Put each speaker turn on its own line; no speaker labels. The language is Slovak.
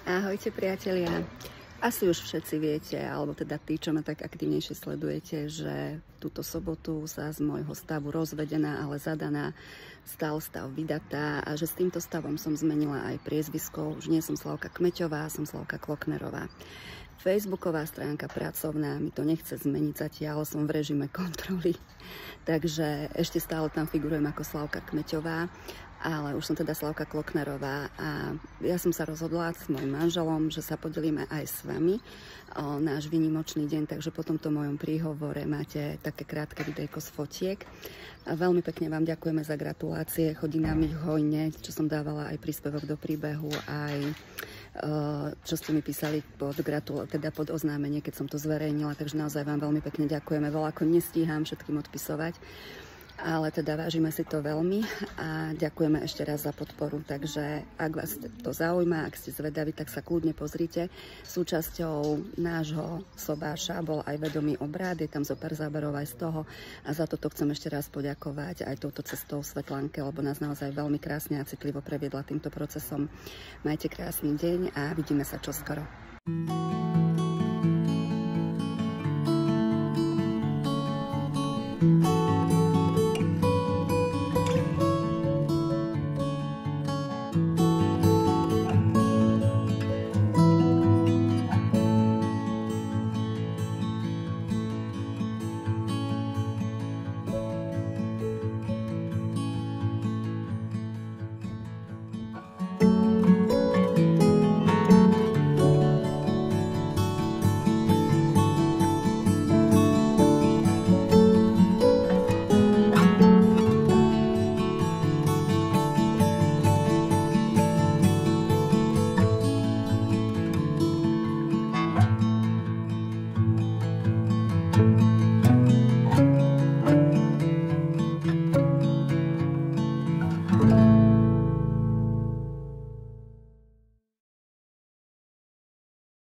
Ahojte priatelia. Asi už všetci viete, alebo teda tí, čo ma tak aktívnejšie sledujete, že túto sobotu sa z môjho stavu rozvedená, ale zadaná, stal stav vydatá a že s týmto stavom som zmenila aj priezvisko. Už nie som Slavka Kmeťová, som Slavka Kloknerová. Facebooková stránka pracovná mi to nechce zmeniť zatiaľ, som v režime kontroly. Takže ešte stále tam figurujem ako Slavka Kmeťová, ale už som teda Slavka Kloknerová a ja som sa rozhodla s mojím manželom, že sa podelíme aj s vami o náš výnimočný deň, takže po tomto mojom príhovore máte také krátke videjko z fotiek. A veľmi pekne vám ďakujeme za gratulácie, chodí nám ich hojne, čo som dávala aj príspevok do príbehu, aj čo ste mi písali pod oznámenie, keď som to zverejnila, takže naozaj vám veľmi pekne ďakujeme. Veľa ako nestíham všetkým odpisovať, ale teda vážime si to veľmi a ďakujeme ešte raz za podporu. Takže ak vás to zaujíma, ak ste zvedaví, tak sa kľudne pozrite. Súčasťou nášho sobáša bol aj vedomý obrad, je tam zo pár záberov aj z toho a za toto chcem ešte raz poďakovať aj touto cestou Svetlánke, lebo nás naozaj veľmi krásne a citlivo previedla týmto procesom. Majte krásny deň a vidíme sa čoskoro.
Thank you.